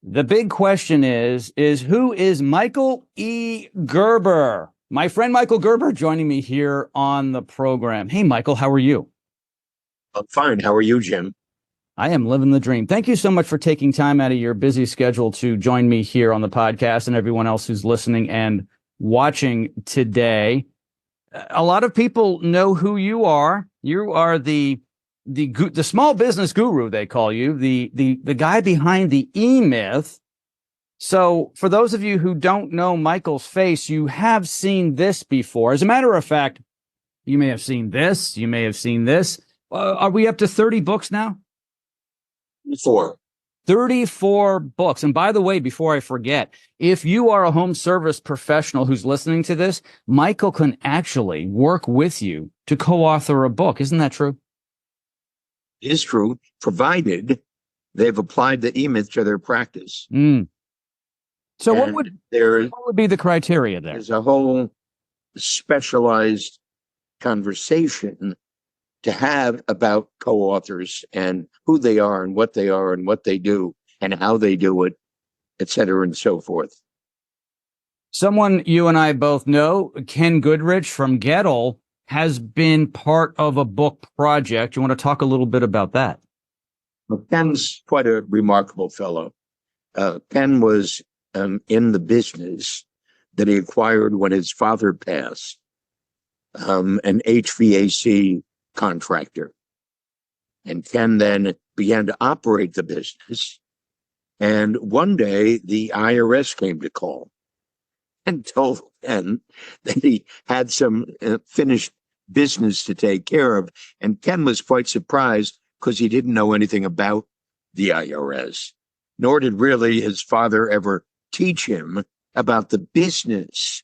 The big question is who is Michael E. Gerber? My friend Michael Gerber joining me here on the program. Hey, Michael, how are you? I'm fine. How are you, Jim? I am living the dream. Thank you so much for taking time out of your busy schedule to join me here on the podcast and everyone else who's listening and watching today. A lot of people know who you are. You are the small business guru, they call you, the guy behind the E-Myth. So for those of you who don't know Michael's face, you have seen this before. As a matter of fact, you may have seen this. You may have seen this. Are we up to 30 books now? 34 books. And by the way, before I forget, if you are a home service professional who's listening to this, Michael can actually work with you to co-author a book. Isn't that true? It is true, provided they've applied the E-Myth to their practice. So what would be the criteria there? There's a whole specialized conversation to have about co-authors and who they are and what they do and how they do it, et cetera, and so forth. Someone you and I both know, Ken Goodrich from Gettle, has been part of a book project. You want to talk a little bit about that? Well, Ken's quite a remarkable fellow. Ken was in the business that he acquired when his father passed, an HVAC contractor. And Ken then began to operate the business. And one day the IRS came to call and told Ken that he had some finished business to take care of. And Ken was quite surprised because he didn't know anything about the IRS, nor did really his father ever teach him about the business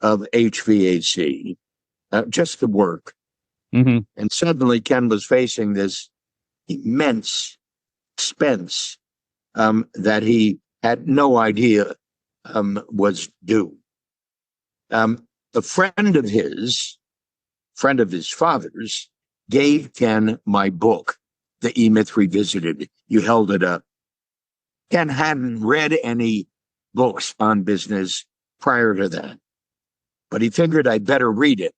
of HVAC, just the work. Mm-hmm. And suddenly Ken was facing this immense expense that he had no idea was due. A friend of his father's, gave Ken my book, The E-Myth Revisited. You held it up. Ken hadn't read any books on business prior to that, but he figured I'd better read it.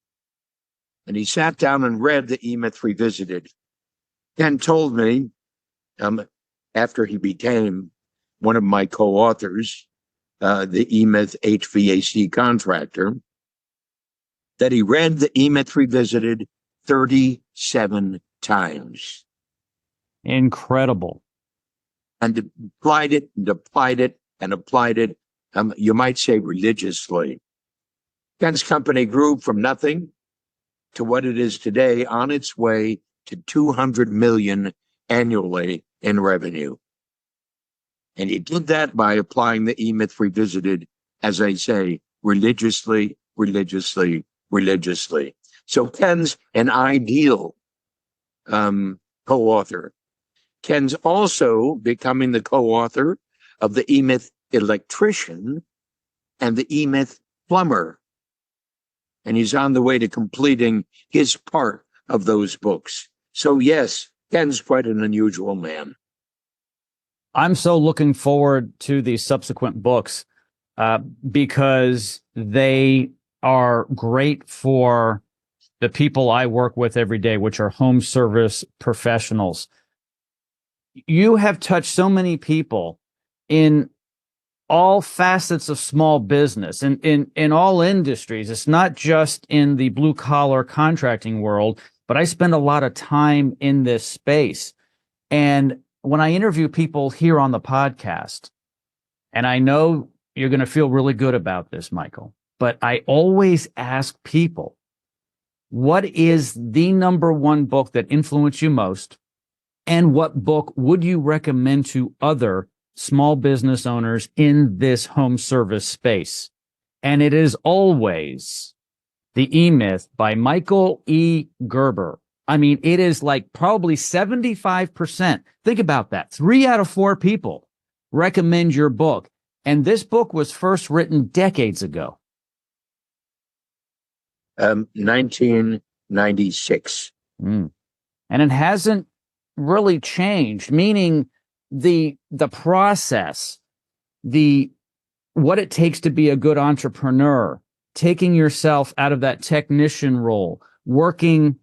And he sat down and read The E-Myth Revisited. Ken told me, after he became one of my co-authors, the E-Myth HVAC contractor, that he read The E-Myth Revisited 37 times. Incredible. And applied it and applied it and applied it, you might say religiously. Ken's company grew from nothing to what it is today, on its way to $200 million annually in revenue. And he did that by applying the E-Myth Revisited, as I say, religiously. So Ken's an ideal co-author. Ken's also becoming the co-author of the E-Myth Electrician and the E-Myth Plumber. And he's on the way to completing his part of those books. So yes, Ken's quite an unusual man. I'm so looking forward to the subsequent books because they are great for the people I work with every day, which are home service professionals. You have touched so many people in all facets of small business and in all industries. It's not just in the blue collar contracting world, but I spend a lot of time in this space. And when I interview people here on the podcast, and I know you're going to feel really good about this, Michael, but I always ask people, what is the number one book that influenced you most? And what book would you recommend to other small business owners in this home service space? And it is always The E-Myth by Michael E. Gerber. I mean, it is like probably 75%. Think about that. 3 out of 4 people recommend your book. And this book was first written decades ago. 1996. And it hasn't really changed, meaning the process what it takes to be a good entrepreneur, taking yourself out of that technician role, working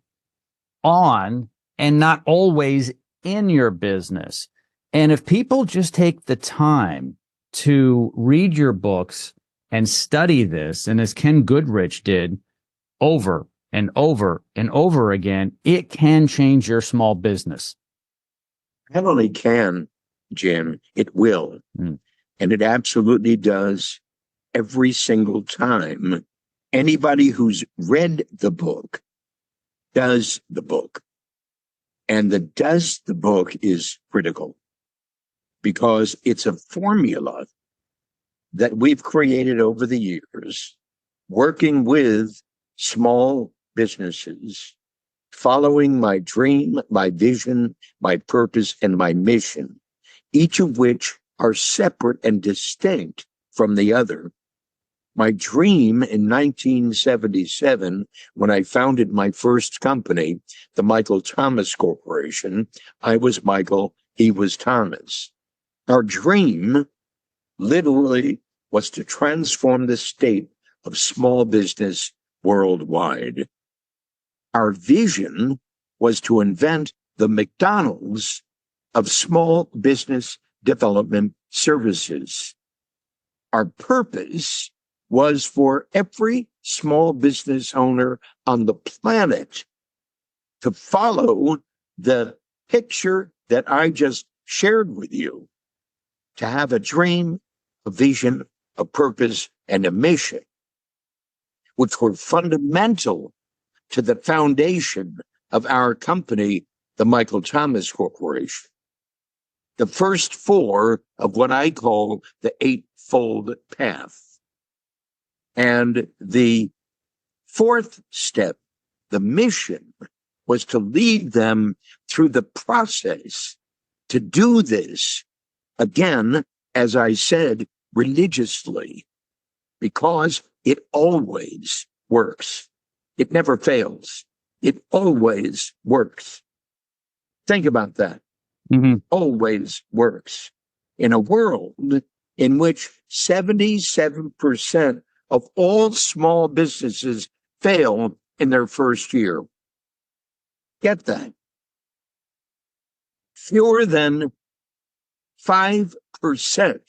on and not always in your business. And if people just take the time to read your books and study this, and as Ken Goodrich did over and over and over again, it can change your small business. Not only can, Jim, it will. And it absolutely does every single time. Anybody who's read the book does the book. And the does the book is critical because it's a formula that we've created over the years, working with small businesses, following my dream, my vision, my purpose, and my mission, each of which are separate and distinct from the other. My dream in 1977, when I founded my first company, the Michael Thomas Corporation, I was Michael, he was Thomas. Our dream literally was to transform the state of small business worldwide. Our vision was to invent the McDonald's of small business development services. Our purpose was for every small business owner on the planet to follow the picture that I just shared with you, to have a dream, a vision, a purpose, and a mission, which were fundamental to the foundation of our company, the Michael Thomas Corporation. The first four of what I call the Eightfold Path. And the fourth step, the mission, was to lead them through the process to do this, again, as I said, religiously, because it always works. It never fails. It always works. Think about that. Always works. In a world in which 77% of all small businesses fail in their first year. Get that. Fewer than 5%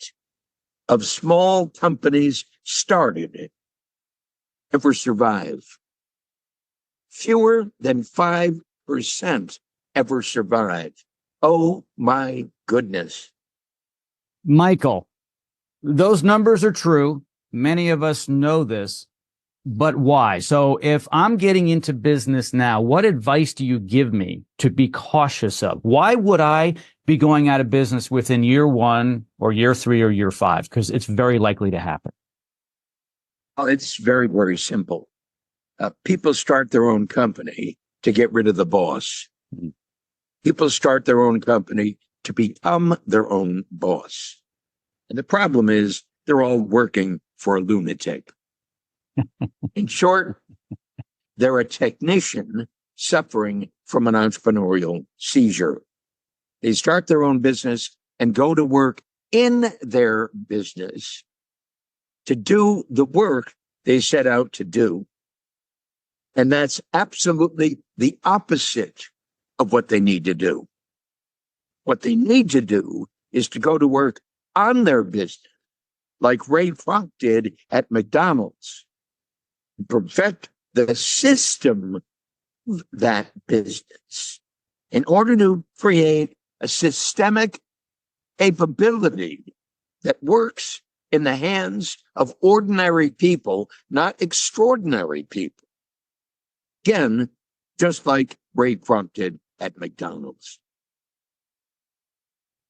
of small companies started ever survive. Fewer than 5% ever survive. Oh my goodness. Michael, those numbers are true. Many of us know this, but why? So if I'm getting into business now, what advice do you give me to be cautious of? Why would I be going out of business within year 1 or year 3 or year 5? Because it's very likely to happen. Oh, it's very, very simple. People start their own company to get rid of the boss. People start their own company to become their own boss. And the problem is they're all working for a lunatic. In short, they're a technician suffering from an entrepreneurial seizure. They start their own business and go to work in their business to do the work they set out to do. And that's absolutely the opposite of what they need to do. What they need to do is to go to work on their business, like Ray Kroc did at McDonald's, perfect the system of that business in order to create a systemic capability that works in the hands of ordinary people, not extraordinary people. Again, just like Ray Kroc did at McDonald's.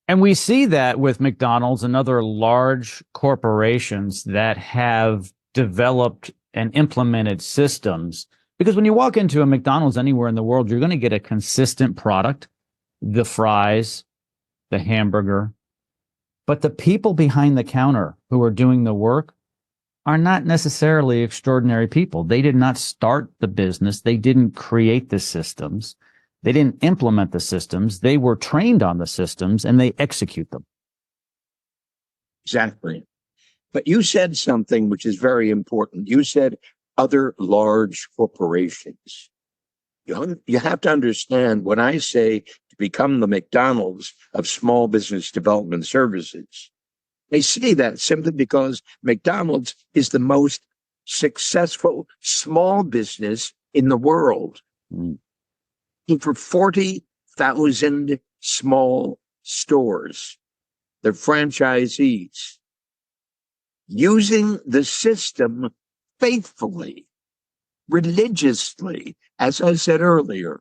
And we see that with McDonald's and other large corporations that have developed and implemented systems. Because when you walk into a McDonald's anywhere in the world, you're going to get a consistent product, the fries, the hamburger. But the people behind the counter who are doing the work are not necessarily extraordinary people. They did not start the business. They didn't create the systems. They didn't implement the systems. They were trained on the systems and they execute them. Exactly. But you said something which is very important. You said other large corporations. You have to understand when I say to become the McDonald's of small business development services, they say that simply because McDonald's is the most successful small business in the world. Mm. For 40,000 small stores, their franchisees, using the system faithfully, religiously, as I said earlier,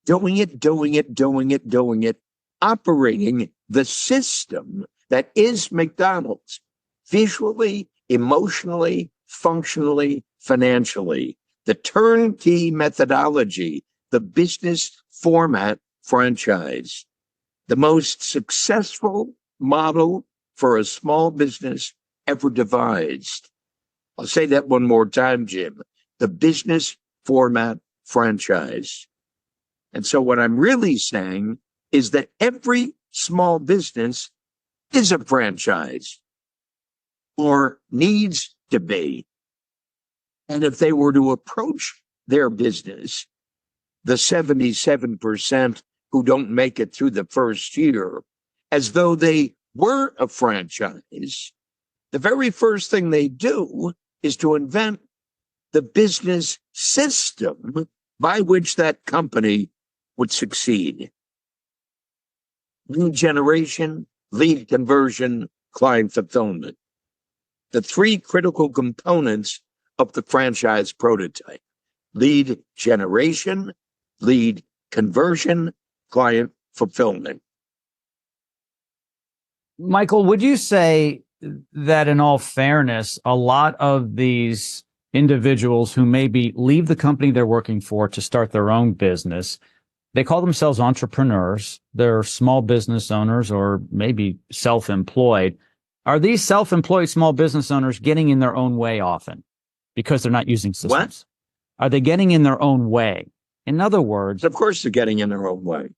doing it, operating the system that is McDonald's, visually, emotionally, functionally, financially, the turnkey methodology, the business format franchise, the most successful model for a small business ever devised. I'll say that one more time, Jim. The business format franchise. And so what I'm really saying is that every small business is a franchise or needs to be. And if they were to approach their business, the 77% who don't make it through the first year, as though they were a franchise, the very first thing they do is to invent the business system by which that company would succeed. Lead generation, lead conversion, client fulfillment. The three critical components of the franchise prototype: lead generation, lead conversion, client fulfillment. Michael, would you say that in all fairness, a lot of these individuals who maybe leave the company they're working for to start their own business, they call themselves entrepreneurs, they're small business owners or maybe self-employed. Are these self-employed small business owners getting in their own way often because they're not using systems? What? Are they getting in their own way? In other words, Of course, they're getting in their own way.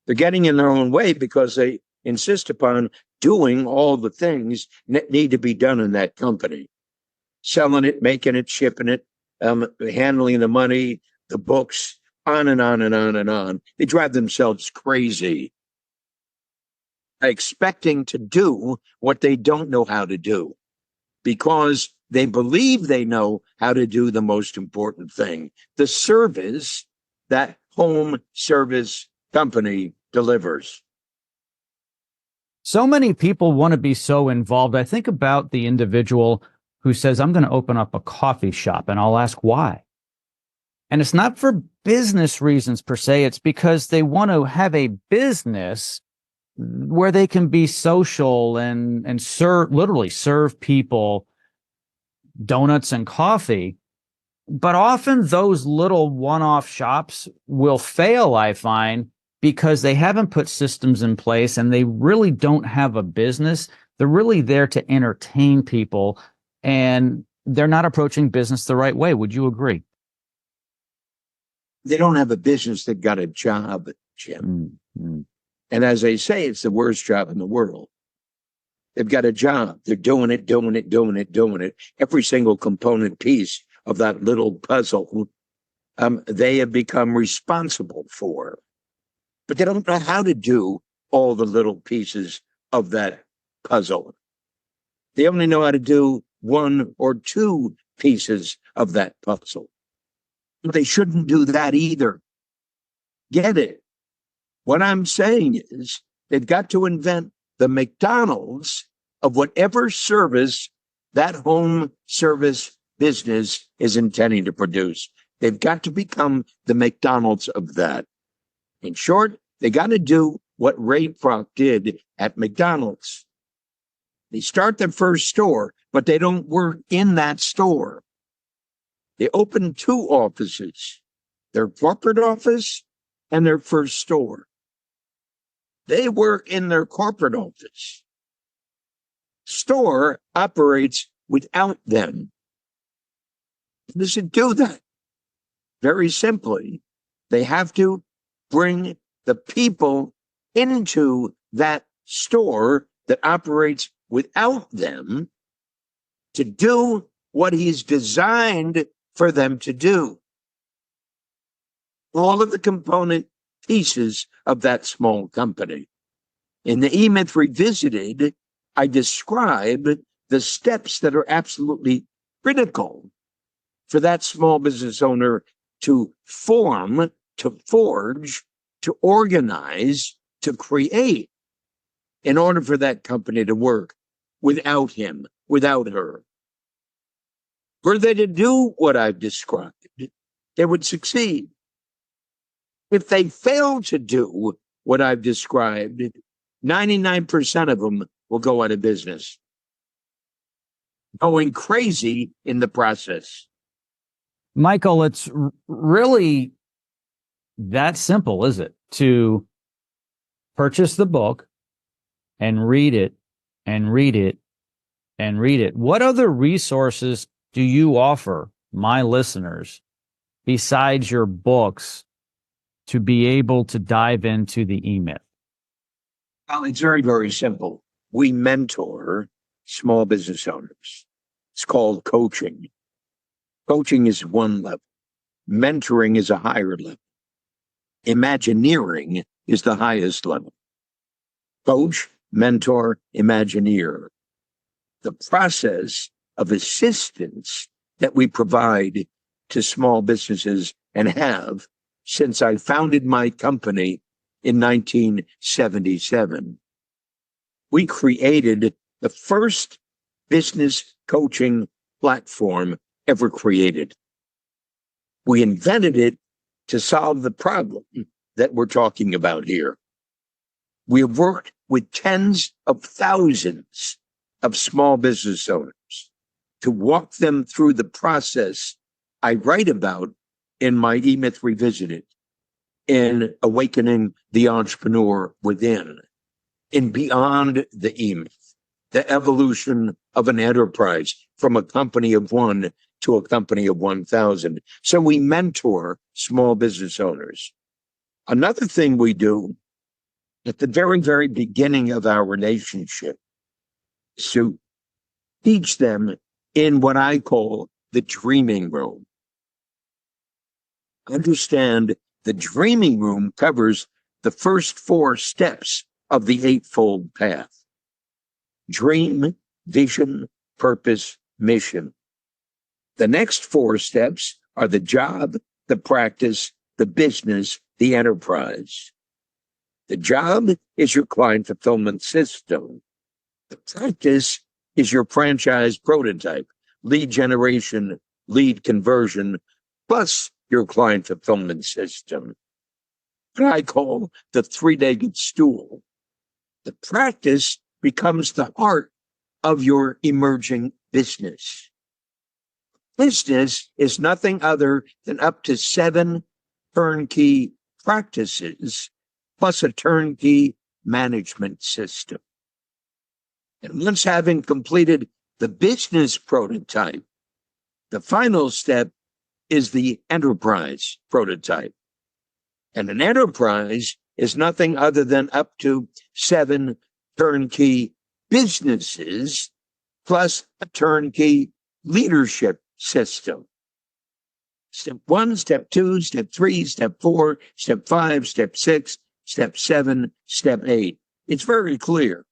They're getting in their own way because they insist upon doing all the things that need to be done in that company. Selling it, making it, shipping it, handling the money, the books, on and on and on and on. They drive themselves crazy, expecting to do what they don't know how to do because they believe they know how to do the most important thing, the service that home service company delivers. so many people want to be so involved. I think about the individual who says, I'm going to open up a coffee shop, and I'll ask why. And it's not for business reasons per se. It's because they want to have a business where they can be social and literally serve people donuts and coffee. But often those little one-off shops will fail, I find, because they haven't put systems in place and they really don't have a business. They're really there to entertain people, and they're not approaching business the right way. Would you agree? They don't have a business, they've got a job, Jim. Mm-hmm. And as they say, it's the worst job in the world. They've got a job. They're doing it. Every single component piece of that little puzzle, they have become responsible for. But they don't know how to do all the little pieces of that puzzle. They only know how to do one or two pieces of that puzzle. They shouldn't do that either. Get it? What I'm saying is they've got to invent the McDonald's of whatever service that home service business is intending to produce. They've got to become the McDonald's of that. In short, they got to do what Ray Kroc did at McDonald's. They start their first store, but they don't work in that store. They open two offices, their corporate office and their first store. They work in their corporate office. Store operates without them. How does it do that? Very simply, they have to bring the people into that store that operates without them to do what he's designed for them to do. All of the component pieces of that small company. In the E-Myth Revisited, I describe the steps that are absolutely critical for that small business owner to form, to forge, to organize, to create in order for that company to work without him, without her. Were they to do what I've described, they would succeed. If they fail to do what I've described, 99% of them will go out of business, going crazy in the process. Michael, it's really that simple, is it? To purchase the book and read it and read it and read it. What other resources do you offer my listeners besides your books to be able to dive into the E-Myth? Well, it's very, very simple. We mentor small business owners. It's called coaching. Coaching is one level. Mentoring is a higher level. Imagineering is the highest level. Coach, mentor, Imagineer. The process of assistance that we provide to small businesses and have since I founded my company in 1977. We created the first business coaching platform ever created. We invented it to solve the problem that we're talking about here. We have worked with tens of thousands of small business owners to walk them through the process I write about in my E-Myth Revisited, in Awakening the Entrepreneur Within, in Beyond the E-Myth, the evolution of an enterprise from a company of one to a company of 1,000. So we mentor small business owners. Another thing we do at the very, very beginning of our relationship is to teach them in what I call the dreaming room. Understand the dreaming room covers the first 4 steps of the Eightfold Path. Dream, vision, purpose, mission. The next 4 steps are the job, the practice, the business, the enterprise. The job is your client fulfillment system. The practice is your franchise prototype, lead generation, lead conversion, plus your client fulfillment system. What I call the 3-legged stool. The practice becomes the heart of your emerging business. Business is nothing other than up to 7 turnkey practices plus a turnkey management system. And once having completed the business prototype, the final step is the enterprise prototype. And an enterprise is nothing other than up to 7 turnkey businesses plus a turnkey leadership system. Step 1, step 2, step 3, step 4, step 5, step 6, step 7, step 8. It's very clear.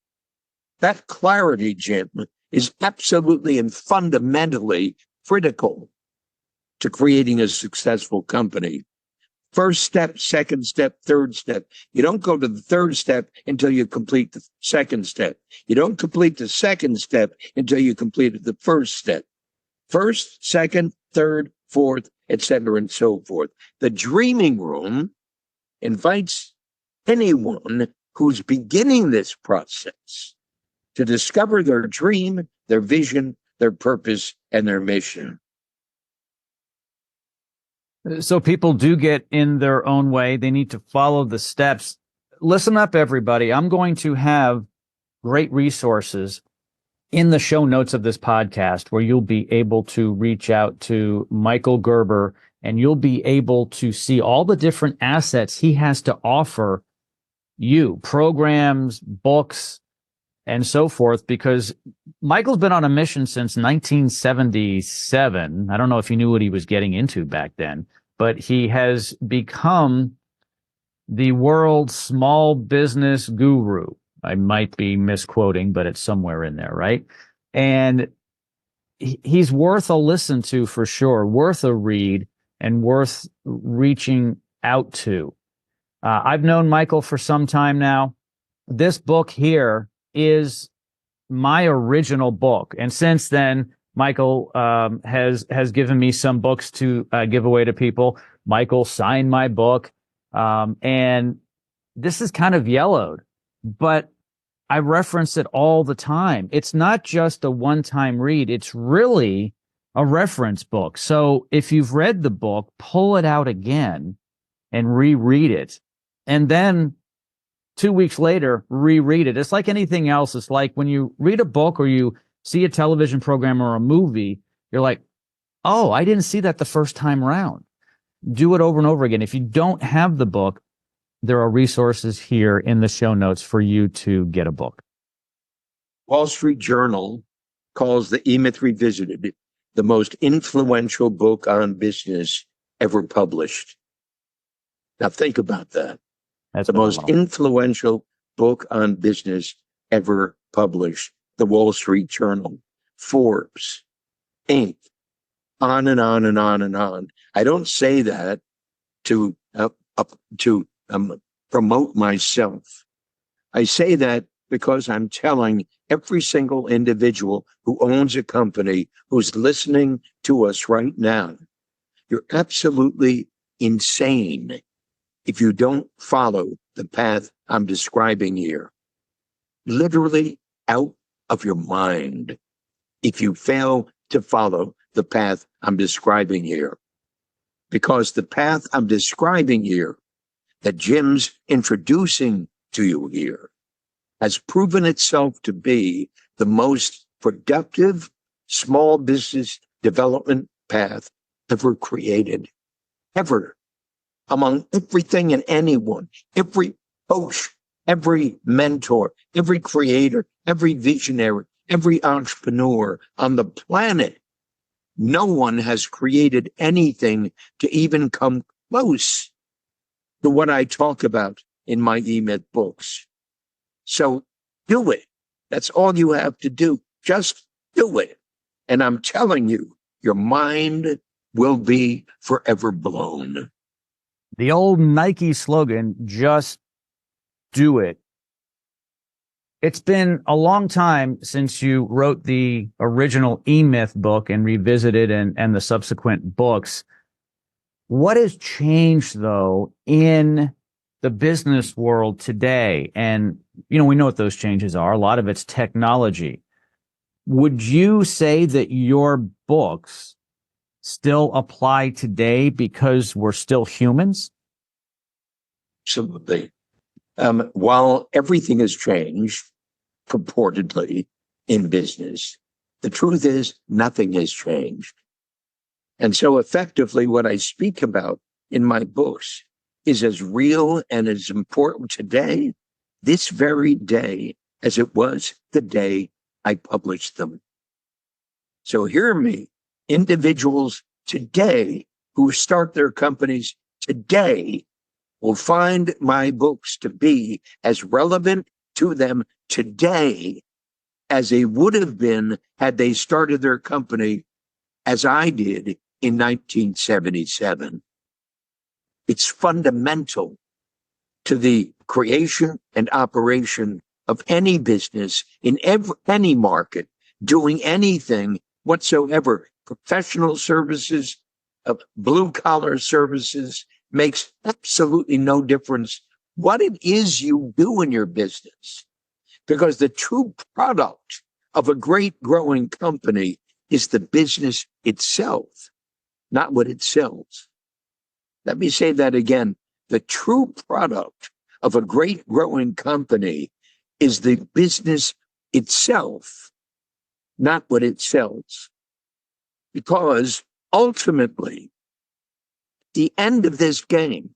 That clarity, Jim, is absolutely and fundamentally critical to creating a successful company. First step, second step, third step. You don't go to the third step until you complete the second step. You don't complete the second step until you completed the first step. First, second, third, fourth, etc., and so forth. The dreaming room invites anyone who's beginning this process to discover their dream, their vision, their purpose, and their mission. So people do get in their own way. They need to follow the steps. Listen up, everybody. I'm going to have great resources in the show notes of this podcast where you'll be able to reach out to Michael Gerber and you'll be able to see all the different assets he has to offer you, programs, books, and so forth, because Michael's been on a mission since 1977. I don't know if he knew what he was getting into back then, but he has become the world's small business guru. I might be misquoting, but it's somewhere in there, right? And he's worth a listen to for sure, worth a read, and worth reaching out to. I've known Michael for some time now. This book here is my original book, and since then, Michael has given me some books to give away to people. Michael signed my book, and this is kind of yellowed, but I reference it all the time. It's not just a one-time read. It's really a reference book. So if you've read the book, pull it out again and reread it. And then 2 weeks later, reread it. It's like anything else. It's like when you read a book or you see a television program or a movie, you're like, oh, I didn't see that the first time around. Do it over and over again. If you don't have the book, there are resources here in the show notes for you to get a book. Wall Street Journal calls The E-Myth Revisited the most influential book on business ever published. Now think about that. That's the most influential book on business ever published. The Wall Street Journal, Forbes, Inc., on and on and on and on. I don't say that to promote myself. I say that because I'm telling every single individual who owns a company who's listening to us right now, you're absolutely insane if you don't follow the path I'm describing here. Literally out of your mind if you fail to follow the path I'm describing here. Because the path I'm describing here, that Jim's introducing to you here, has proven itself to be the most productive small business development path ever created. Ever. Among everything and anyone, every coach, every mentor, every creator, every visionary, every entrepreneur on the planet, no one has created anything to even come close to what I talk about in my E-Myth books. So do it. That's all you have to do. Just do it. And I'm telling you, your mind will be forever blown. The old Nike slogan, just do it. It's been a long time since you wrote the original E-Myth book and revisited and the subsequent books. What has changed, though, in the business world today? And, we know what those changes are. A lot of it's technology. Would you say that your books still apply today because we're still humans? Absolutely. While everything has changed purportedly in business, the truth is nothing has changed. And so effectively what I speak about in my books is as real and as important today, this very day, as it was the day I published them. So hear me, individuals today who start their companies today will find my books to be as relevant to them today as they would have been had they started their company as I did in 1977. It's fundamental to the creation and operation of any business in any market, doing anything whatsoever. Professional services, blue-collar services, makes absolutely no difference what it is you do in your business. Because the true product of a great growing company is the business itself, not what it sells. Let me say that again. The true product of a great growing company is the business itself, not what it sells. Because ultimately, at the end of this game,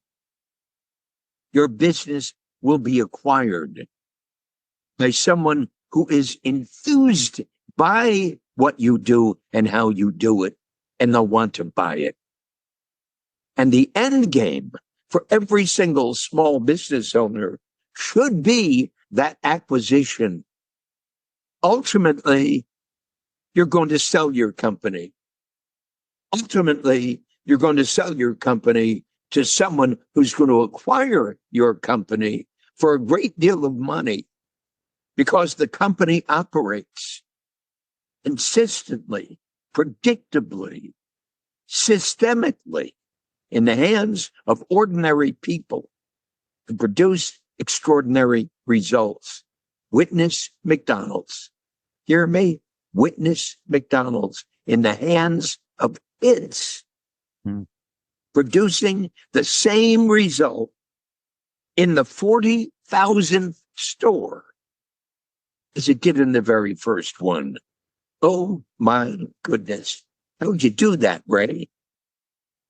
your business will be acquired by someone who is enthused by what you do and how you do it, and they'll want to buy it. And the end game for every single small business owner should be that acquisition. Ultimately, you're going to sell your company. Ultimately, you're going to sell your company to someone who's going to acquire your company for a great deal of money, because the company operates consistently, predictably, systemically in the hands of ordinary people to produce extraordinary results. Witness McDonald's. Hear me? Witness McDonald's in the hands of kids, producing the same result in the 40,000th store as it did in the very first one. Oh my goodness. How'd you do that, Ray?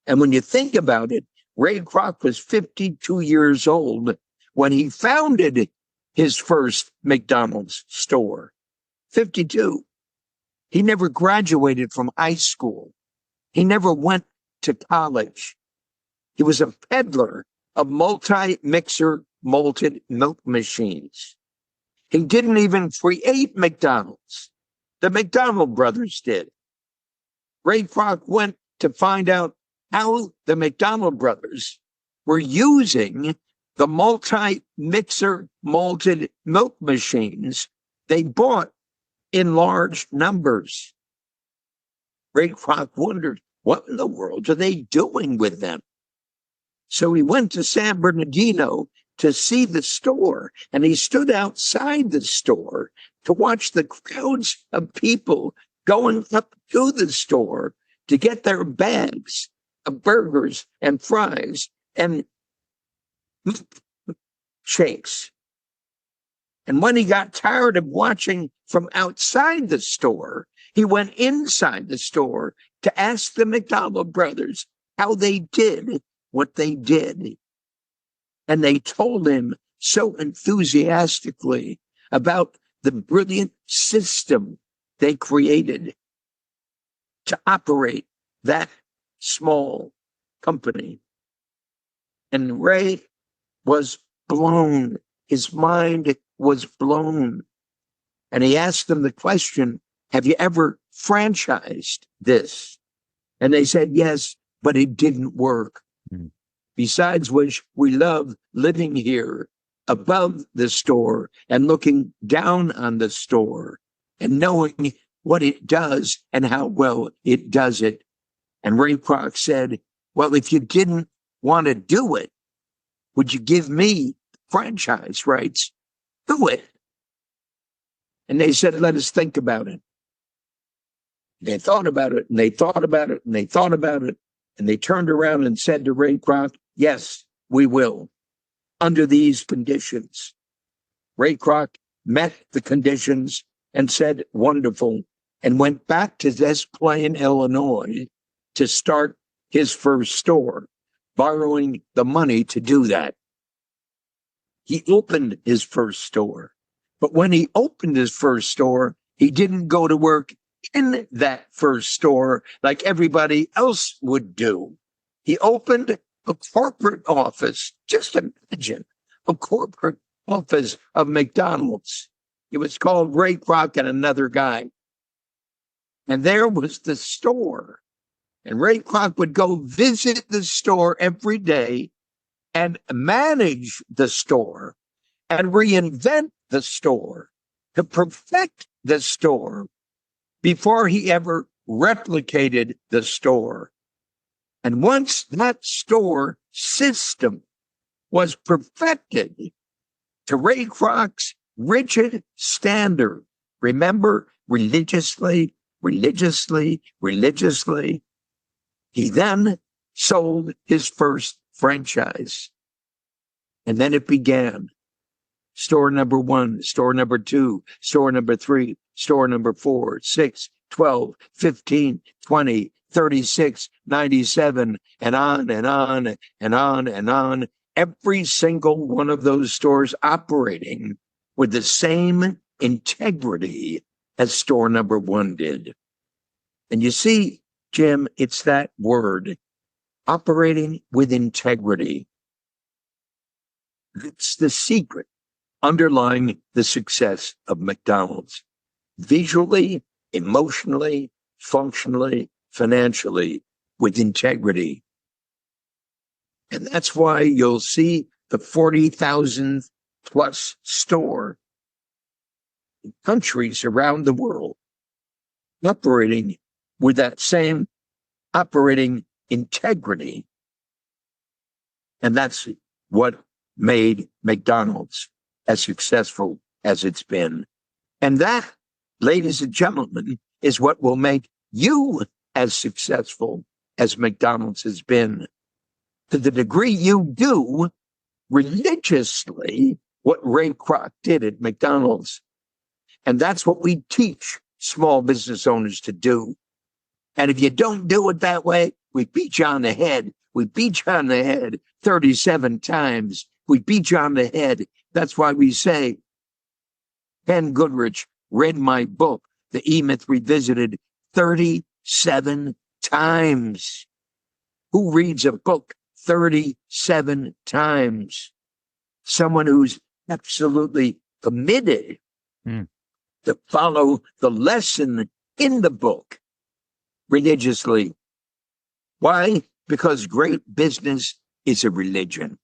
And when you think about it, Ray Kroc was 52 years old when he founded his first McDonald's store. 52. He never graduated from high school. He never went to college. He was a peddler of multi-mixer malted milk machines. He didn't even create McDonald's. The McDonald brothers did. Ray Kroc went to find out how the McDonald brothers were using the multi-mixer malted milk machines they bought in large numbers. Ray Kroc wondered, what in the world are they doing with them? So he went to San Bernardino to see the store, and he stood outside the store to watch the crowds of people going up to the store to get their bags of burgers and fries and shakes. And when he got tired of watching from outside the store, he went inside the store to ask the McDonald brothers how they did what they did. And they told him so enthusiastically about the brilliant system they created to operate that small company. And Ray was blown. His mind was blown. And he asked them the question, have you ever franchised this? And they said, yes, but it didn't work. Besides which, we love living here above the store and looking down on the store and knowing what it does and how well it does it. And Ray Kroc said, well, if you didn't want to do it, would you give me franchise rights? Do it. And they said, let us think about it. They thought about it, and they thought about it, and they thought about it, and they turned around and said to Ray Kroc, yes, we will, under these conditions. Ray Kroc met the conditions and said, wonderful, and went back to Des Plaines, Illinois, to start his first store, borrowing the money to do that. He opened his first store. But when he opened his first store, he didn't go to work in that first store like everybody else would do. He opened a corporate office. Just imagine a corporate office of McDonald's. It was called Ray Kroc and another guy. And there was the store. And Ray Kroc would go visit the store every day and manage the store and reinvent the store to perfect the store before he ever replicated the store. And once that store system was perfected to Ray Kroc's rigid standard, remember, religiously, he then sold his first franchise. And then it began. Store number 1, store number 2, store number 3, store number 4, 6, 12, 15, 20, 36, 97, and on and on and on and on. Every single one of those stores operating with the same integrity as store number one did. And you see, Jim, it's that word, operating with integrity. It's the secret underlying the success of McDonald's. Visually, emotionally, functionally, financially, with integrity. And that's why you'll see the 40,000 plus store in countries around the world operating with that same operating integrity. And that's what made McDonald's as successful as it's been. And that, ladies and gentlemen, is what will make you as successful as McDonald's has been. To the degree you do religiously what Ray Kroc did at McDonald's. And that's what we teach small business owners to do. And if you don't do it that way, we beat you on the head. We beat you on the head 37 times. We beat you on the head. That's why we say, Ken Goodrich read my book, The E-Myth Revisited, 37 times. Who reads a book 37 times? Someone who's absolutely committed to follow the lesson in the book religiously. Why? Because great business is a religion.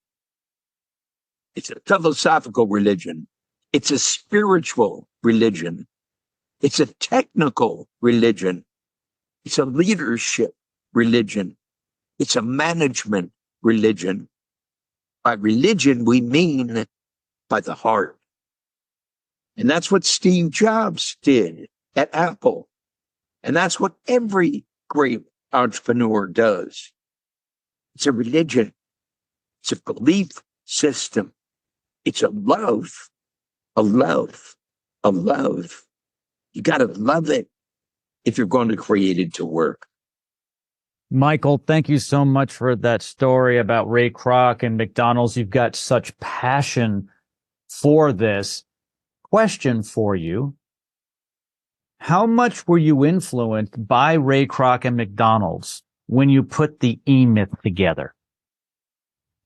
It's a philosophical religion. It's a spiritual religion. It's a technical religion. It's a leadership religion. It's a management religion. By religion, we mean by the heart. And that's what Steve Jobs did at Apple. And that's what every great entrepreneur does. It's a religion. It's a belief system. It's a love, a love, a love. You got to love it if you're going to create it to work. Michael, thank you so much for that story about Ray Kroc and McDonald's. You've got such passion for this. Question for you. How much were you influenced by Ray Kroc and McDonald's when you put the E-Myth together?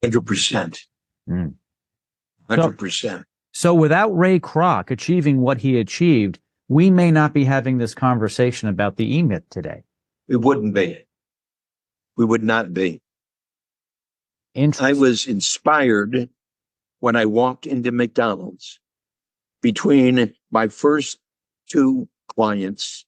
100%. 100%. So without Ray Kroc achieving what he achieved, we may not be having this conversation about the E-Myth today. We wouldn't be. We would not be. I was inspired when I walked into McDonald's between my first two clients,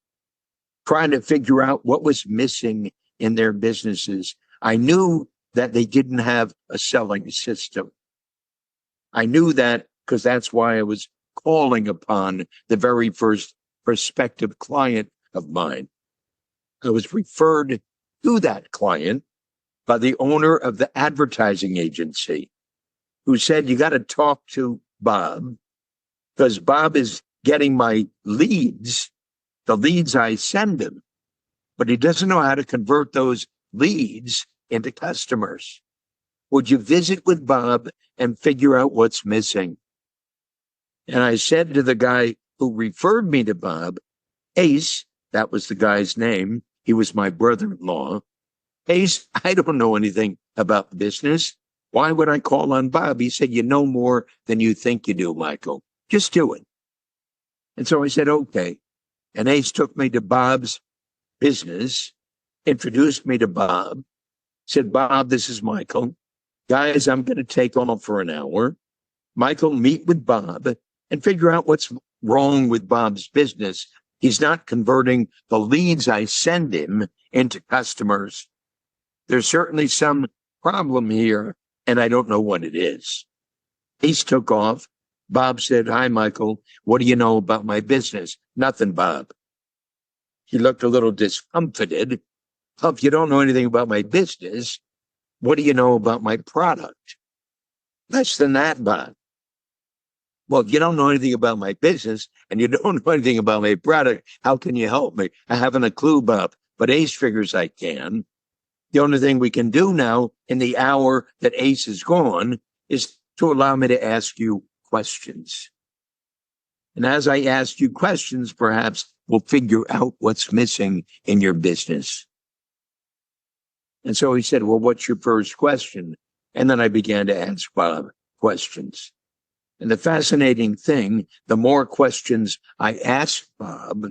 trying to figure out what was missing in their businesses. I knew that they didn't have a selling system. I knew that because that's why I was calling upon the very first prospective client of mine. I was referred to that client by the owner of the advertising agency, who said, you got to talk to Bob because Bob is getting my leads, the leads I send him, but he doesn't know how to convert those leads into customers. Would you visit with Bob and figure out what's missing? And I said to the guy who referred me to Bob, Ace, that was the guy's name. He was my brother-in-law. Ace, I don't know anything about business. Why would I call on Bob? He said, you know more than you think you do, Michael. Just do it. And so I said, okay. And Ace took me to Bob's business, introduced me to Bob, said, Bob, this is Michael. Guys, I'm going to take off for an hour. Michael, meet with Bob and figure out what's wrong with Bob's business. He's not converting the leads I send him into customers. There's certainly some problem here, and I don't know what it is. Ace took off. Bob said, hi, Michael. What do you know about my business? Nothing, Bob. He looked a little discomfited. Oh, if you don't know anything about my business, what do you know about my product? Less than that, Bob. Well, if you don't know anything about my business and you don't know anything about my product, how can you help me? I haven't a clue, Bob, but Ace figures I can. The only thing we can do now in the hour that Ace is gone is to allow me to ask you questions. And as I ask you questions, perhaps we'll figure out what's missing in your business. And so he said, well, what's your first question? And then I began to ask Bob questions. And the fascinating thing, the more questions I asked Bob,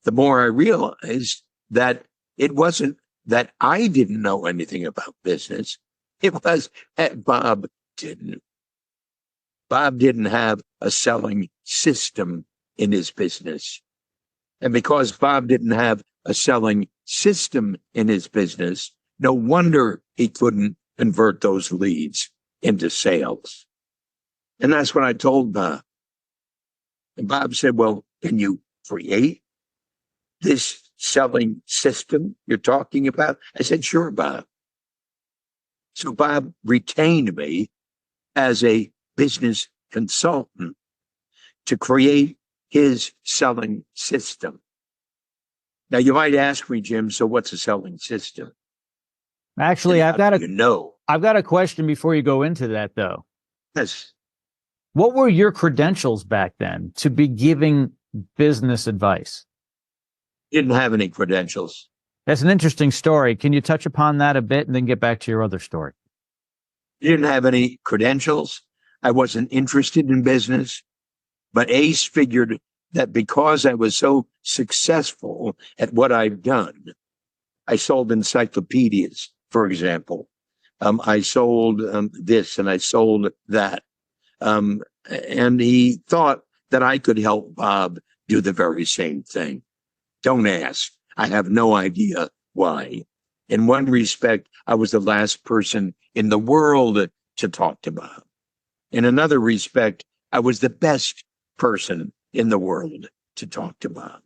the more I realized that it wasn't that I didn't know anything about business. It was that Bob didn't. Bob didn't have a selling system in his business. And because Bob didn't have a selling system in his business, no wonder he couldn't convert those leads into sales. And that's what I told Bob. And Bob said, well, can you create this selling system you're talking about? I said, sure, Bob. So Bob retained me as a business consultant to create his selling system. Now, you might ask me, Jim, so what's a selling system? Actually, I've got a question before you go into that, though. Yes. What were your credentials back then to be giving business advice? Didn't have any credentials. That's an interesting story. Can you touch upon that a bit and then get back to your other story? Didn't have any credentials. I wasn't interested in business. But Ace figured that because I was so successful at what I've done, I sold encyclopedias, for example. I sold this and I sold that. And he thought that I could help Bob do the very same thing. Don't ask. I have no idea why. In one respect, I was the last person in the world to talk to Bob. In another respect, I was the best person in the world to talk to Bob.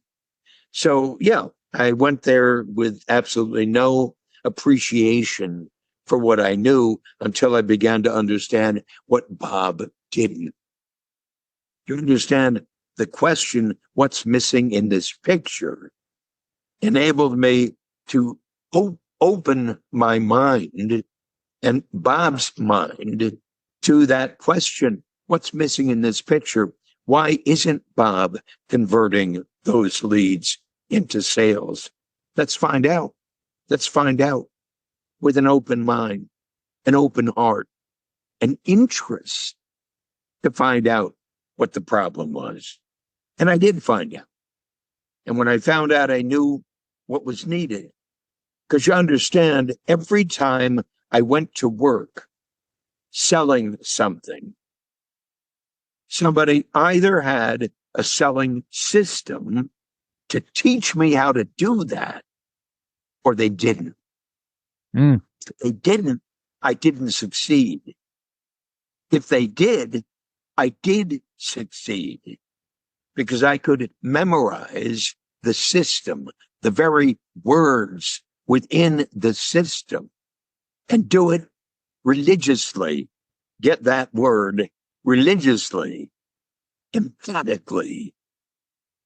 So, yeah, I went there with absolutely no appreciation for what I knew until I began to understand what Bob didn't. You understand the question, what's missing in this picture, enabled me to open my mind and Bob's mind to that question, what's missing in this picture? Why isn't Bob converting those leads into sales? Let's find out. Let's find out with an open mind, an open heart, an interest to find out what the problem was. And I did find out. And when I found out, I knew what was needed. Because you understand, every time I went to work selling something, somebody either had a selling system to teach me how to do that, or they didn't. If they didn't, I didn't succeed. If they did, I did succeed because I could memorize the system, the very words within the system, and do it religiously. Get that word, religiously, emphatically,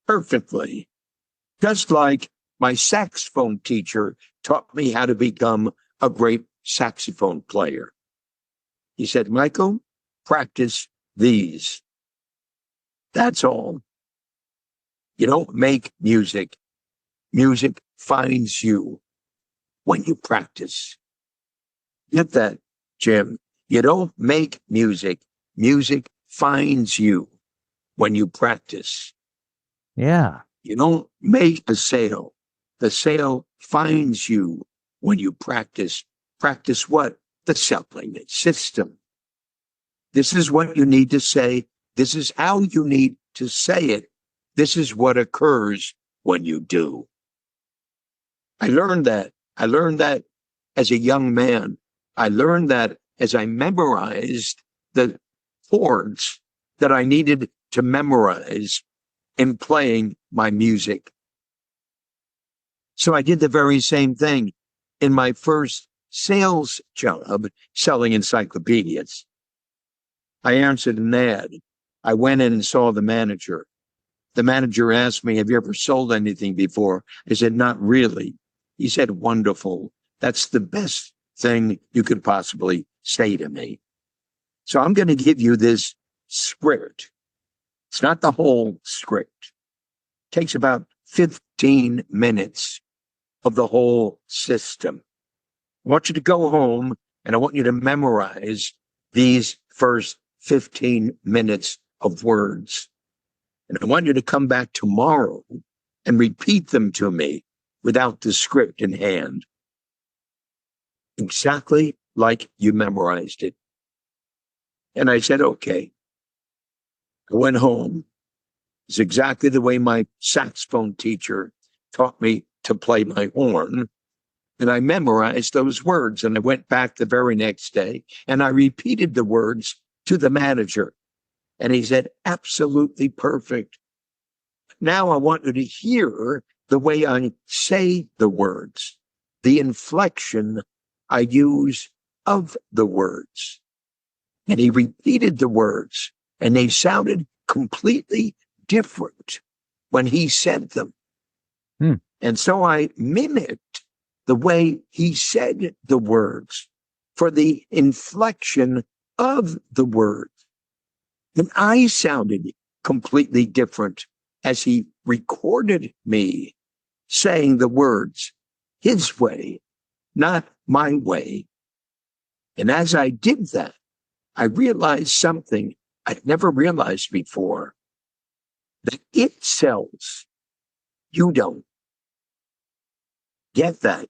perfectly. Just like my saxophone teacher taught me how to become a great saxophone player. He said, Michael, practice these. That's all. You don't make music. Music finds you when you practice. Get that, Jim? You don't make music. Music finds you when you practice. Yeah. You don't make a sale. The sale finds you when you practice. Practice what? The selling system. This is what you need to say. This is how you need to say it. This is what occurs when you do. I learned that. I learned that as a young man. I learned that as I memorized the chords that I needed to memorize in playing my music. So I did the very same thing in my first sales job selling encyclopedias. I answered an ad. I went in and saw the manager. The manager asked me, have you ever sold anything before? I said, not really. He said, wonderful. That's the best thing you could possibly say to me. So I'm going to give you this script. It's not the whole script. It takes about 15 minutes of the whole system. I want you to go home and I want you to memorize these first 15 minutes of words. And I want you to come back tomorrow and repeat them to me without the script in hand. Exactly like you memorized it. And I said, okay. I went home. It's exactly the way my saxophone teacher taught me to play my horn. And I memorized those words. And I went back the very next day and I repeated the words to the manager. And he said, absolutely perfect. Now I want you to hear the way I say the words, the inflection I use of the words. And he repeated the words, and they sounded completely different when he said them. And so I mimicked the way he said the words for the inflection of the words. And I sounded completely different as he recorded me saying the words his way, not my way. And as I did that, I realized something I'd never realized before, that it sells. You don't. Get that?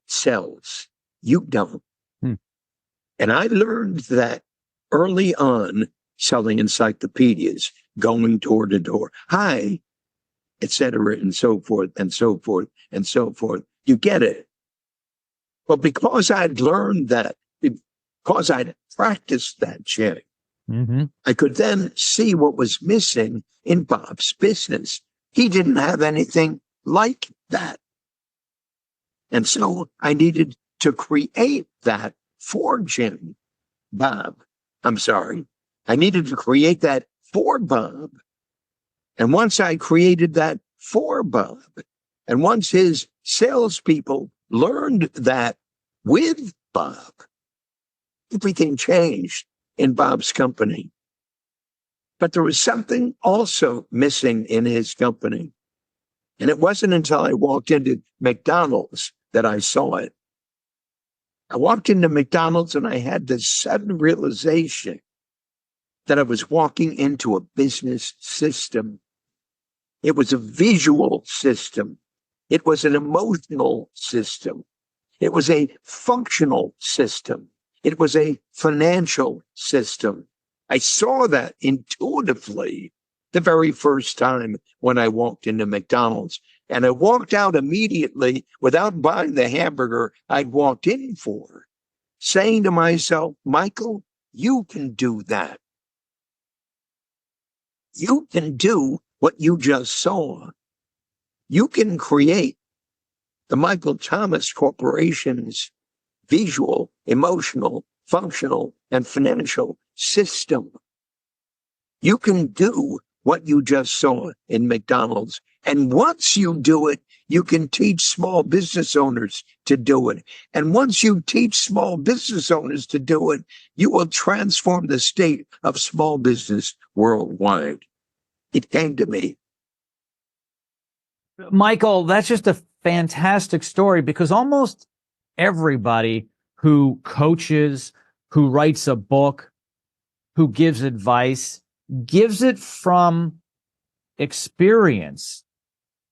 Sells. You don't. And I learned that early on, selling encyclopedias, going door to door. Hi, etc., and so forth, and so forth, and so forth. You get it. Well, because I'd learned that, because I'd practiced that, Jerry, I could then see what was missing in Bob's business. He didn't have anything like that. And so I needed to create that for Jim. I needed to create that for Bob. And once I created that for Bob, and once his salespeople learned that with Bob, everything changed in Bob's company. But there was something also missing in his company. And it wasn't until I walked into McDonald's that I saw it. I walked into McDonald's and I had this sudden realization that I was walking into a business system. It was a visual system. It was an emotional system. It was a functional system. It was a financial system. I saw that intuitively the very first time when I walked into McDonald's. And I walked out immediately without buying the hamburger I'd walked in for, saying to myself, Michael, you can do that. You can do what you just saw. You can create the Michael Thomas Corporation's visual, emotional, functional, and financial system. You can do what you just saw in McDonald's. And once you do it, you can teach small business owners to do it. And once you teach small business owners to do it, you will transform the state of small business worldwide. It came to me. Michael, that's just a fantastic story, because almost everybody who coaches, who writes a book, who gives advice, gives it from experience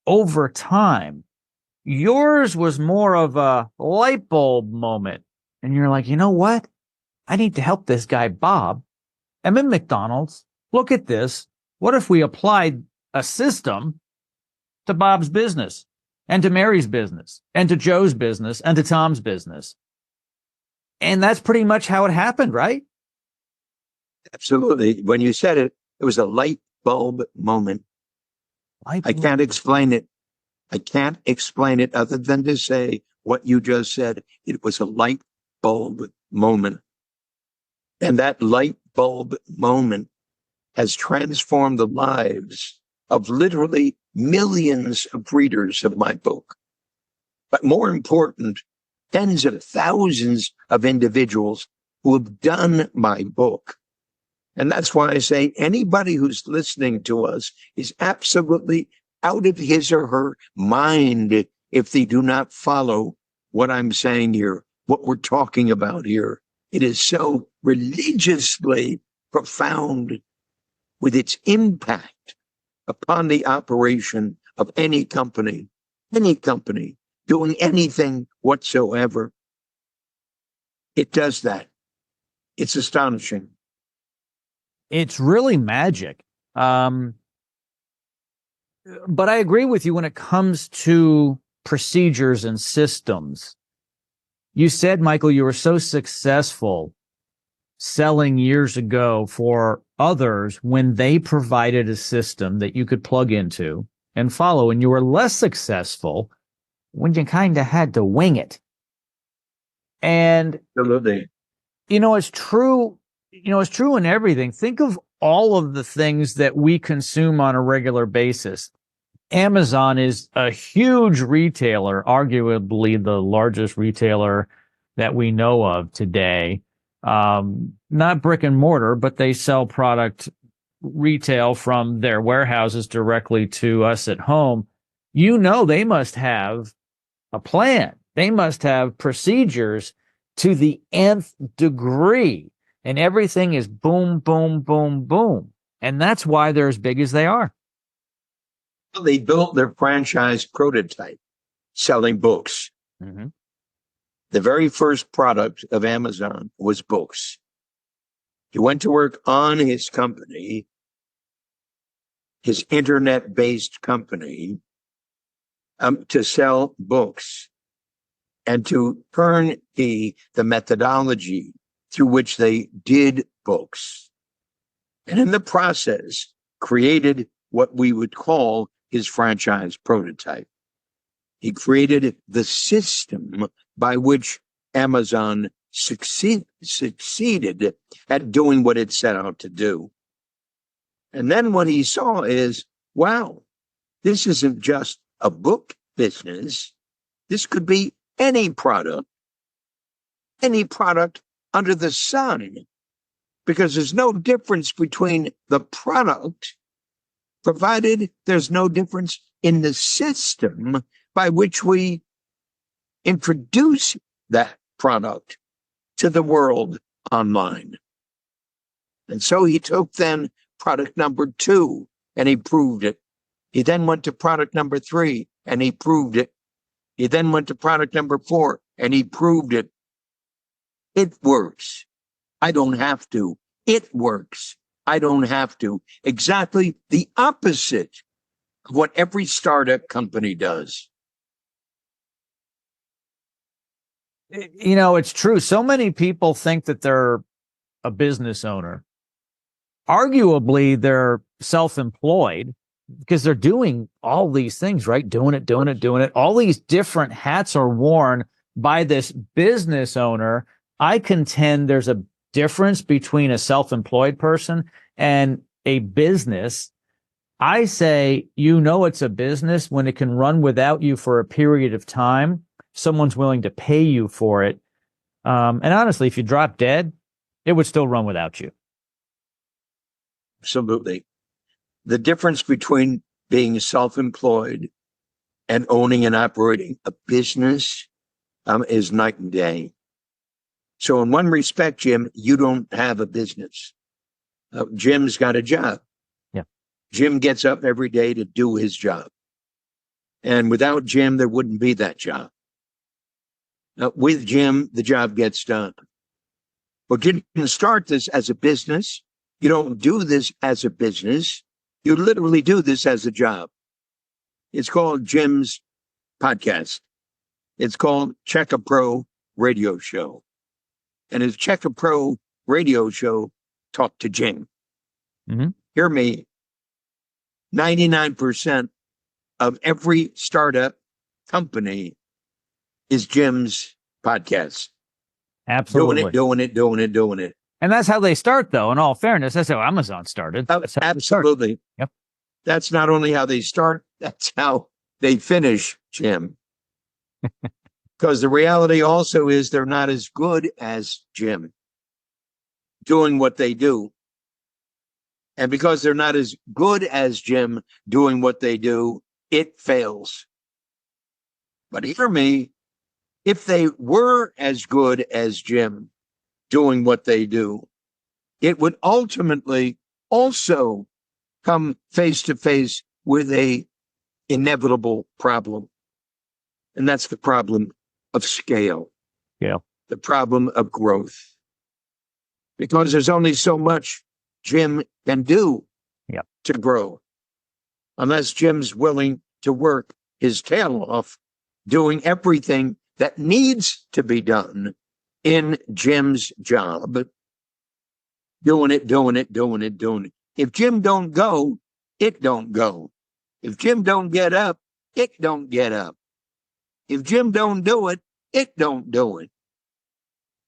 over time. Yours was more of a light bulb moment. And you're like, you know what? I need to help this guy, Bob. I'm in McDonald's. Look at this. What if we applied a system to Bob's business and to Mary's business and to Joe's business and to Tom's business? And that's pretty much how it happened, right? Absolutely. When you said it, it was a light bulb moment. I can't explain it. I can't explain it other than to say what you just said. It was a light bulb moment. And that light bulb moment has transformed the lives of literally millions of readers of my book. But more important, tens of thousands of individuals who have done my book. And that's why I say anybody who's listening to us is absolutely out of his or her mind if they do not follow what I'm saying here, what we're talking about here. It is so religiously profound with its impact upon the operation of any company doing anything whatsoever. It does that. It's astonishing. It's really magic. But I agree with you when it comes to procedures and systems. You said, Michael, you were so successful selling years ago for others when they provided a system that you could plug into and follow, and you were less successful when you kind of had to wing it. And Absolutely. it's true. It's true in everything. Think of all of the things that we consume on a regular basis. Amazon is a huge retailer, arguably the largest retailer that we know of today. Not brick and mortar, but they sell product retail from their warehouses directly to us at home. They must have a plan. They must have procedures to the nth degree. And everything is boom, boom, boom, boom. And that's why they're as big as they are. They built their franchise prototype selling books. Mm-hmm. The very first product of Amazon was books. He went to work on his company, his internet-based company, to sell books and to turn the methodology through which they did books. And in the process, created what we would call his franchise prototype. He created the system by which Amazon succeeded at doing what it set out to do. And then what he saw is, wow, this isn't just a book business. This could be any product under the sun, because there's no difference between the product, provided there's no difference in the system by which we introduce that product to the world online. And so he took then product number 2 and he proved it. He then went to product number 3 and he proved it. He then went to product number 4 and he proved it. It works. I don't have to. It works. I don't have to. Exactly the opposite of what every startup company does. It's true. So many people think that they're a business owner. Arguably, they're self-employed because they're doing all these things, right? Doing it. All these different hats are worn by this business owner. I contend there's a difference between a self-employed person and a business. I say, it's a business when it can run without you for a period of time. Someone's willing to pay you for it. And honestly, if you drop dead, it would still run without you. Absolutely. The difference between being self-employed and owning and operating a business is night and day. So in one respect, Jim, you don't have a business. Jim's got a job. Yeah. Jim gets up every day to do his job. And without Jim, there wouldn't be that job. With Jim, the job gets done. But you can start this as a business. You don't do this as a business. You literally do this as a job. It's called Jim's podcast. It's called Check a Pro Radio Show. And his Check a Pro Radio Show, Talk to Jim. Mm-hmm. Hear me. 99% of every startup company is Jim's podcast. Absolutely. Doing it. And that's how they start, though. In all fairness, that's how Amazon started. Absolutely. Yep. That's not only how they start, that's how they finish, Jim. Because the reality also is they're not as good as Jim doing what they do. And because they're not as good as Jim doing what they do, it fails. But hear me, if they were as good as Jim doing what they do, it would ultimately also come face to face with a inevitable problem. And that's the problem of scale. Yeah. The problem of growth. Because there's only so much Jim can do to grow. Unless Jim's willing to work his tail off doing everything that needs to be done in Jim's job. Doing it. If Jim don't go, it don't go. If Jim don't get up, it don't get up. If Jim don't do it, it don't do it.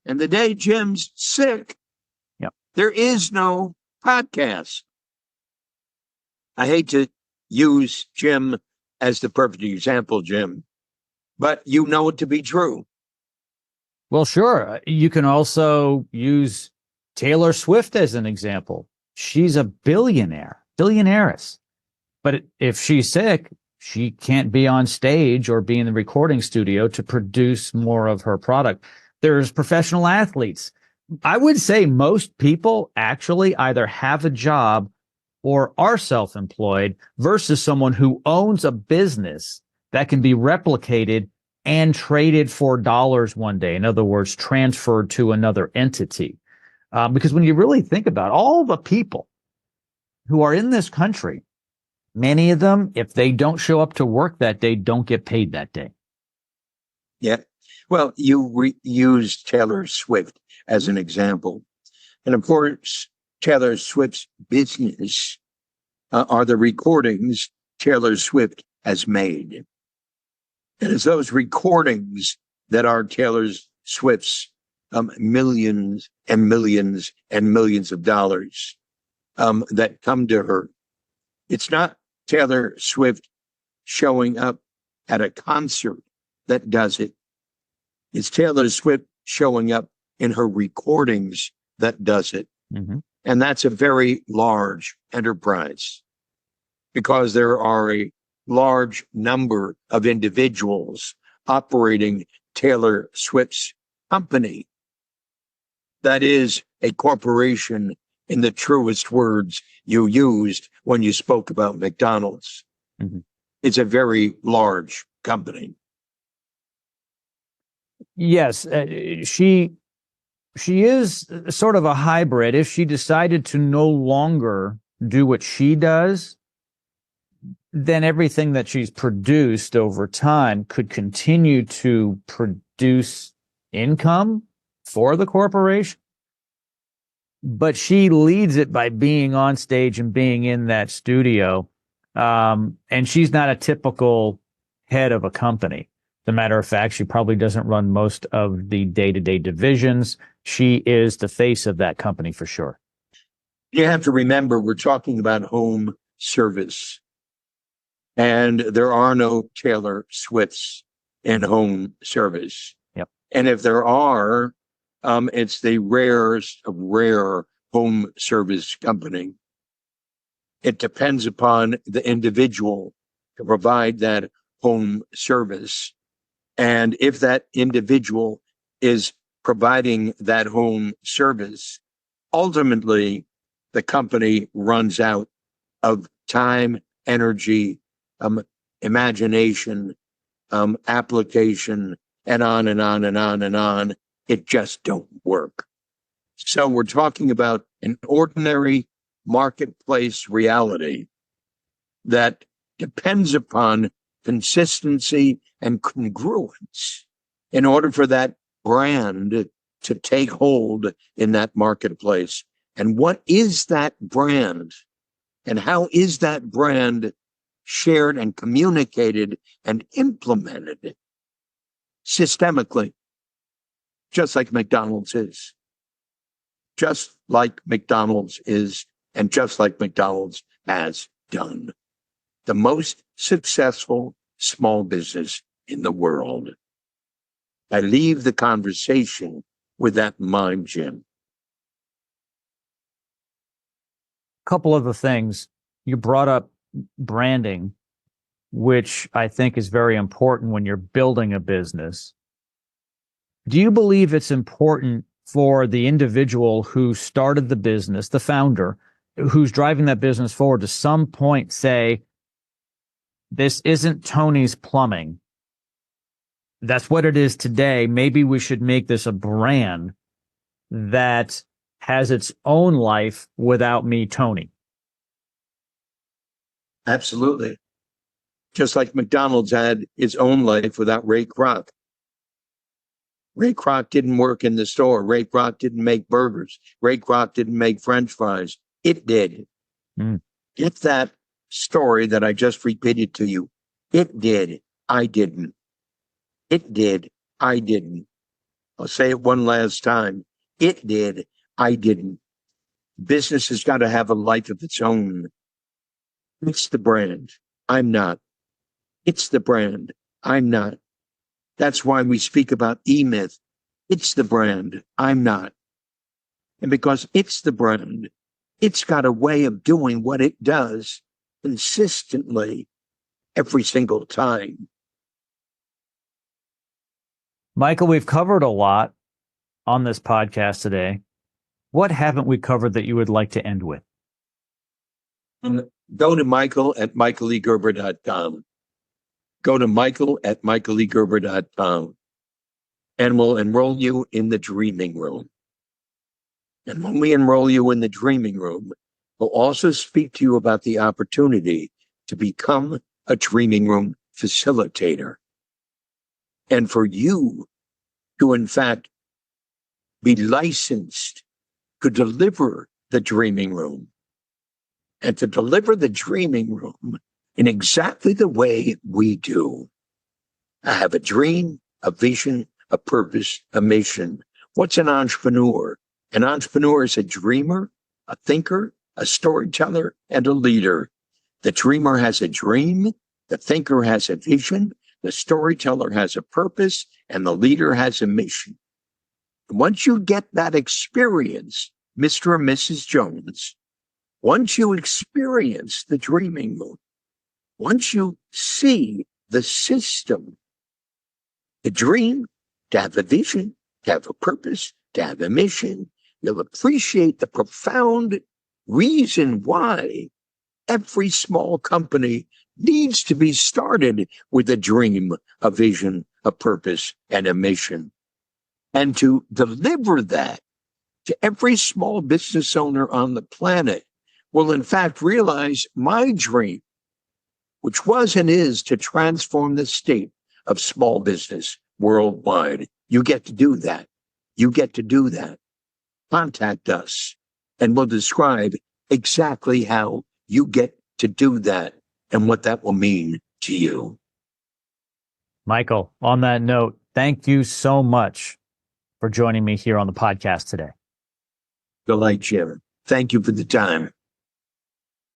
And the day Jim's sick, there is no podcast. I hate to use Jim as the perfect example, Jim, but you know it to be true. Well, sure. You can also use Taylor Swift as an example. She's a billionaires. But if she's sick, she can't be on stage or be in the recording studio to produce more of her product. There's professional athletes. I would say most people actually either have a job or are self-employed versus someone who owns a business that can be replicated and traded for dollars one day. In other words, transferred to another entity. Because when you really think about all the people who are in this country, many of them, if they don't show up to work that day, don't get paid that day. Yeah. Well, you used Taylor Swift as an example. And of course, Taylor Swift's business are the recordings Taylor Swift has made. And it's those recordings that are Taylor Swift's millions and millions and millions of dollars that come to her. It's not Taylor Swift showing up at a concert that does it. It's Taylor Swift showing up in her recordings that does it. Mm-hmm. And that's a very large enterprise because there are a large number of individuals operating Taylor Swift's company. That is a corporation in the truest words you used when you spoke about McDonald's. Mm-hmm. It's a very large company. Yes, she is sort of a hybrid. If she decided to no longer do what she does, then everything that she's produced over time could continue to produce income for the corporation. But she leads it by being on stage and being in that studio. And she's not a typical head of a company. As a matter of fact, she probably doesn't run most of the day-to-day divisions. She is the face of that company for sure. You have to remember, we're talking about home service. And there are no Taylor Swifts in home service. Yep. And if there are, it's the rarest of rare home service company. It depends upon the individual to provide that home service. And if that individual is providing that home service, ultimately the company runs out of time, energy, imagination, application, and on and on and on and on. It just don't work. So we're talking about an ordinary marketplace reality that depends upon consistency and congruence in order for that brand to take hold in that marketplace. And what is that brand? And how is that brand shared and communicated and implemented systemically? Just like McDonald's is. Just like McDonald's is, and just like McDonald's has done. The most successful small business in the world. I leave the conversation with that in mind, Jim. couple other things. You brought up branding, which I think is very important when you're building a business. Do you believe it's important for the individual who started the business, the founder, who's driving that business forward, to some point say, this isn't Tony's Plumbing. That's what it is today. Maybe we should make this a brand that has its own life without me, Tony. Absolutely. Just like McDonald's had its own life without Ray Kroc. Ray Kroc didn't work in the store. Ray Kroc didn't make burgers. Ray Kroc didn't make French fries. It did. Get that story that I just repeated to you. It did. I didn't. It did. I didn't. I'll say it one last time. It did. I didn't. Business has got to have a life of its own. It's the brand. I'm not. It's the brand. I'm not. That's why we speak about E-Myth. It's the brand. I'm not. And because it's the brand, it's got a way of doing what it does consistently every single time. Michael, we've covered a lot on this podcast today. What haven't we covered that you would like to end with? Go to Michael at michaelegerber.com. Go to Michael at michaelegerber.com, and we'll enroll you in the dreaming room. And when we enroll you in the dreaming room, we'll also speak to you about the opportunity to become a dreaming room facilitator. And for you to, in fact, be licensed to deliver the dreaming room, and to deliver the dreaming room in exactly the way we do. I have a dream, a vision, a purpose, a mission. What's an entrepreneur? An entrepreneur is a dreamer, a thinker, a storyteller, and a leader. The dreamer has a dream, the thinker has a vision, the storyteller has a purpose, and the leader has a mission. Once you get that experience, Mr. and Mrs. Jones, once you experience the dreaming room, once you see the system, the dream, to have a vision, to have a purpose, to have a mission, you'll appreciate the profound reason why every small company needs to be started with a dream, a vision, a purpose, and a mission. And to deliver that to every small business owner on the planet will in fact realize my dream, which was and is to transform the state of small business worldwide. You get to do that. You get to do that. Contact us and we'll describe exactly how you get to do that and what that will mean to you. Michael, on that note, thank you so much for joining me here on the podcast today. Delight, Jim. Thank you for the time.